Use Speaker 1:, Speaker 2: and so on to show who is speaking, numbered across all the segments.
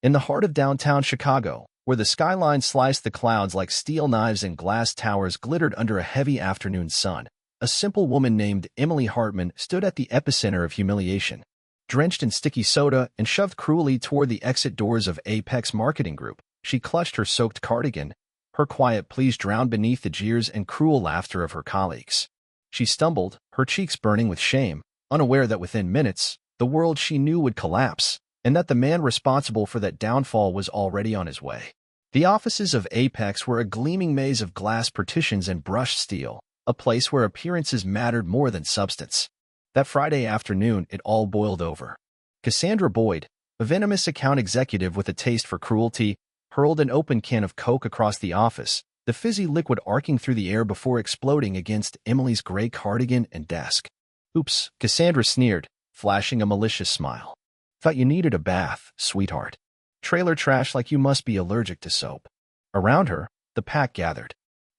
Speaker 1: In the heart of downtown Chicago, where the skyline sliced the clouds like steel knives and glass towers glittered under a heavy afternoon sun, a simple woman named Emily Hartman stood at the epicenter of humiliation. Drenched in sticky soda and shoved cruelly toward the exit doors of Apex Marketing Group, she clutched her soaked cardigan, her quiet pleas drowned beneath the jeers and cruel laughter of her colleagues. She stumbled, her cheeks burning with shame, unaware that within minutes, the world she knew would collapse, and that the man responsible for that downfall was already on his way. The offices of Apex were a gleaming maze of glass partitions and brushed steel, a place where appearances mattered more than substance. That Friday afternoon, it all boiled over. Cassandra Boyd, a venomous account executive with a taste for cruelty, hurled an open can of Coke across the office, the fizzy liquid arcing through the air before exploding against Emily's gray cardigan and desk. "Oops," Cassandra sneered, flashing a malicious smile. "Thought you needed a bath, sweetheart. Trailer trash like you must be allergic to soap." Around her, the pack gathered.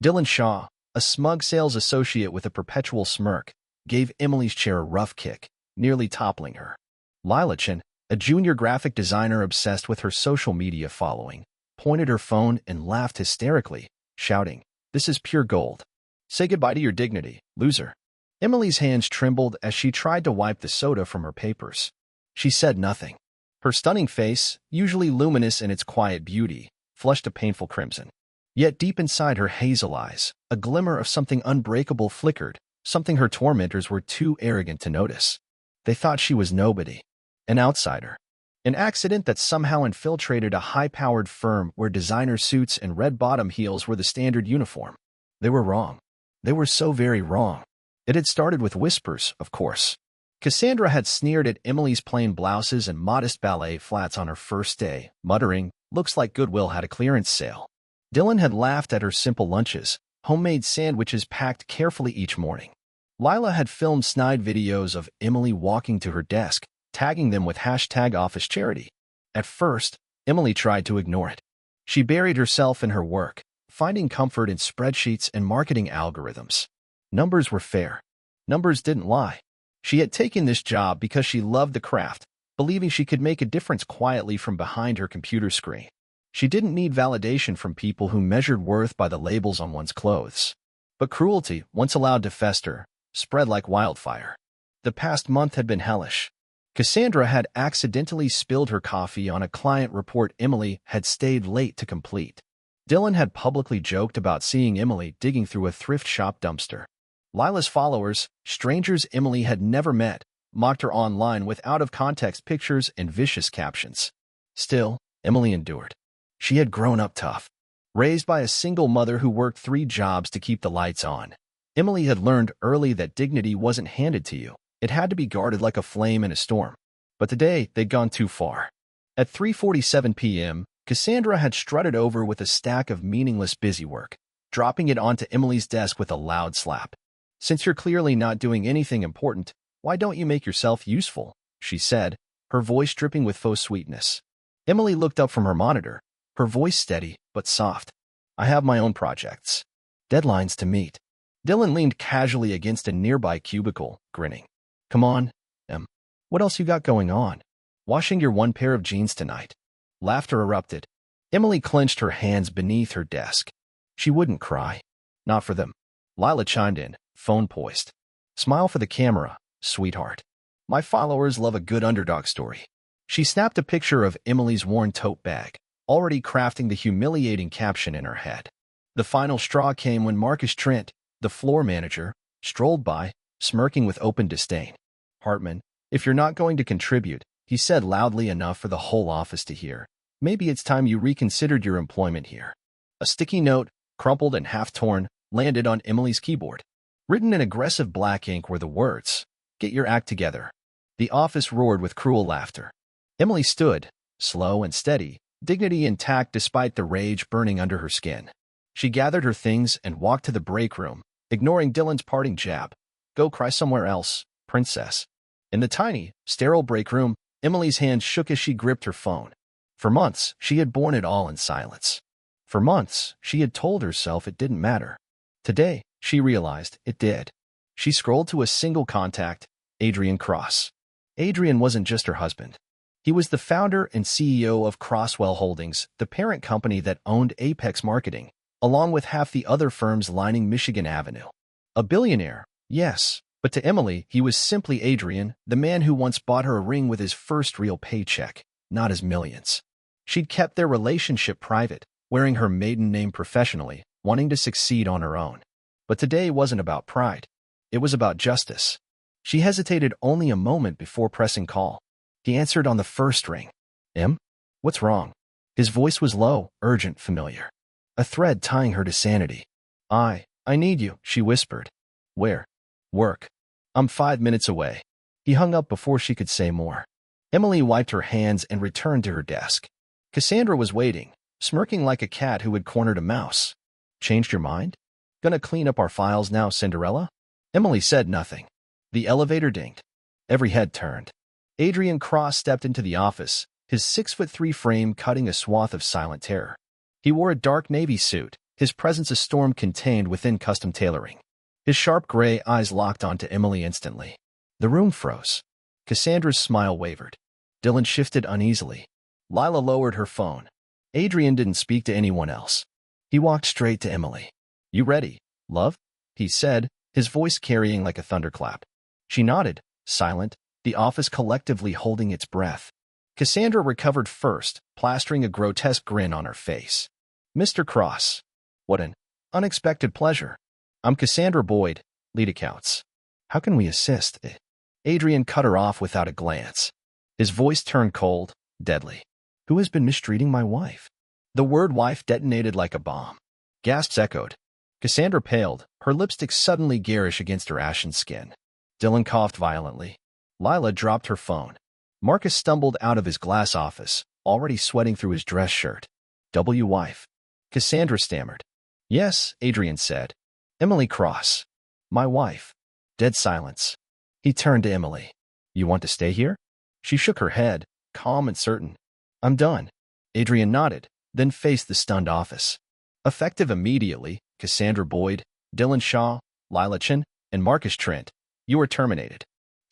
Speaker 1: Dylan Shaw, a smug sales associate with a perpetual smirk, gave Emily's chair a rough kick, nearly toppling her. Lila Chen, a junior graphic designer obsessed with her social media following, pointed her phone and laughed hysterically, shouting, "This is pure gold. Say goodbye to your dignity, loser." Emily's hands trembled as she tried to wipe the soda from her papers. She said nothing. Her stunning face, usually luminous in its quiet beauty, flushed a painful crimson. Yet deep inside her hazel eyes, a glimmer of something unbreakable flickered, something her tormentors were too arrogant to notice. They thought she was nobody, an outsider, an accident that somehow infiltrated a high-powered firm where designer suits and red-bottom heels were the standard uniform. They were wrong. They were so very wrong. It had started with whispers, of course. Cassandra had sneered at Emily's plain blouses and modest ballet flats on her first day, muttering, "Looks like Goodwill had a clearance sale." Dylan had laughed at her simple lunches, homemade sandwiches packed carefully each morning. Lila had filmed snide videos of Emily walking to her desk, tagging them with #OfficeCharity. At first, Emily tried to ignore it. She buried herself in her work, finding comfort in spreadsheets and marketing algorithms. Numbers were fair. Numbers didn't lie. She had taken this job because she loved the craft, believing she could make a difference quietly from behind her computer screen. She didn't need validation from people who measured worth by the labels on one's clothes. But cruelty, once allowed to fester, spread like wildfire. The past month had been hellish. Cassandra had accidentally spilled her coffee on a client report Emily had stayed late to complete. Dylan had publicly joked about seeing Emily digging through a thrift shop dumpster. Lila's followers, strangers Emily had never met, mocked her online with out-of-context pictures and vicious captions. Still, Emily endured. She had grown up tough. Raised by a single mother who worked 3 jobs to keep the lights on, Emily had learned early that dignity wasn't handed to you. It had to be guarded like a flame in a storm. But today, they'd gone too far. At 3:47 p.m., Cassandra had strutted over with a stack of meaningless busywork, dropping it onto Emily's desk with a loud slap. "Since you're clearly not doing anything important, why don't you make yourself useful?" she said, her voice dripping with faux sweetness. Emily looked up from her monitor, her voice steady but soft. "I have my own projects. Deadlines to meet." Dylan leaned casually against a nearby cubicle, grinning. "Come on, Em. What else you got going on? Washing your one pair of jeans tonight?" Laughter erupted. Emily clenched her hands beneath her desk. She wouldn't cry. Not for them. Lila chimed in, phone poised. "Smile for the camera, sweetheart. My followers love a good underdog story." She snapped a picture of Emily's worn tote bag, already crafting the humiliating caption in her head. The final straw came when Marcus Trent, the floor manager, strolled by, smirking with open disdain. "Hartman, if you're not going to contribute," he said loudly enough for the whole office to hear, "maybe it's time you reconsidered your employment here." A sticky note, crumpled and half-torn, landed on Emily's keyboard. Written in aggressive black ink were the words, "Get your act together." The office roared with cruel laughter. Emily stood, slow and steady, dignity intact despite the rage burning under her skin. She gathered her things and walked to the break room, ignoring Dylan's parting jab. "Go cry somewhere else, princess." In the tiny, sterile break room, Emily's hands shook as she gripped her phone. For months, she had borne it all in silence. For months, she had told herself it didn't matter. Today, she realized it did. She scrolled to a single contact, Adrian Cross. Adrian wasn't just her husband. He was the founder and CEO of Crosswell Holdings, the parent company that owned Apex Marketing, along with half the other firms lining Michigan Avenue. A billionaire, yes, but to Emily, he was simply Adrian, the man who once bought her a ring with his first real paycheck, not his millions. She'd kept their relationship private, wearing her maiden name professionally, wanting to succeed on her own. But today wasn't about pride. It was about justice. She hesitated only a moment before pressing call. He answered on the first ring. Em? What's wrong? His voice was low, urgent, familiar. A thread tying her to sanity. I need you, she whispered. Where? Work. I'm 5 minutes away. He hung up before she could say more. Emily wiped her hands and returned to her desk. Cassandra was waiting, smirking like a cat who had cornered a mouse. Changed your mind? Gonna clean up our files now, Cinderella? Emily said nothing. The elevator dinged. Every head turned. Adrian Cross stepped into the office, his 6'3" frame cutting a swath of silent terror. He wore a dark navy suit, his presence a storm contained within custom tailoring. His sharp gray eyes locked onto Emily instantly. The room froze. Cassandra's smile wavered. Dylan shifted uneasily. Lila lowered her phone. Adrian didn't speak to anyone else. He walked straight to Emily. You ready, love? He said, his voice carrying like a thunderclap. She nodded, silent, the office collectively holding its breath. Cassandra recovered first, plastering a grotesque grin on her face. Mr. Cross. What an unexpected pleasure. I'm Cassandra Boyd, lead accounts. How can we assist? Adrian cut her off without a glance. His voice turned cold, deadly. Who has been mistreating my wife? The word wife detonated like a bomb. Gasps echoed. Cassandra paled, her lipstick suddenly garish against her ashen skin. Dylan coughed violently. Lila dropped her phone. Marcus stumbled out of his glass office, already sweating through his dress shirt. Wife. Cassandra stammered. Yes, Adrian said. Emily Cross. My wife. Dead silence. He turned to Emily. You want to stay here? She shook her head, calm and certain. I'm done. Adrian nodded, then faced the stunned office. Effective immediately, Cassandra Boyd, Dylan Shaw, Lila Chin, and Marcus Trent, you are terminated.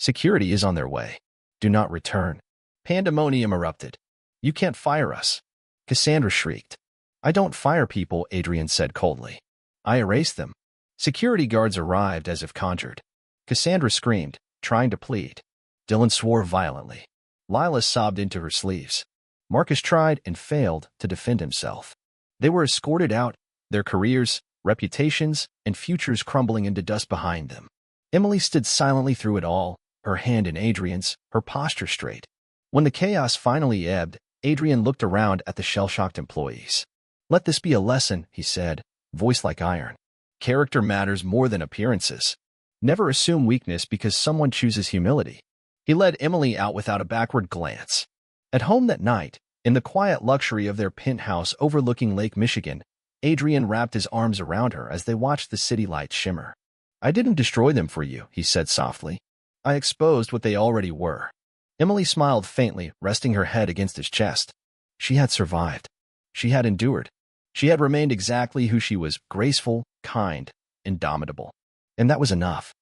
Speaker 1: Security is on their way. Do not return. Pandemonium erupted. You can't fire us. Cassandra shrieked. I don't fire people, Adrian said coldly. I erase them. Security guards arrived as if conjured. Cassandra screamed, trying to plead. Dylan swore violently. Lila sobbed into her sleeves. Marcus tried and failed to defend himself. They were escorted out, their careers, reputations, and futures crumbling into dust behind them. Emily stood silently through it all, her hand in Adrian's, her posture straight. When the chaos finally ebbed, Adrian looked around at the shell-shocked employees. Let this be a lesson, he said, voice like iron. Character matters more than appearances. Never assume weakness because someone chooses humility. He led Emily out without a backward glance. At home that night, in the quiet luxury of their penthouse overlooking Lake Michigan, Adrian wrapped his arms around her as they watched the city lights shimmer. I didn't destroy them for you, he said softly. I exposed what they already were. Emily smiled faintly, resting her head against his chest. She had survived. She had endured. She had remained exactly who she was, graceful, kind, indomitable. And that was enough.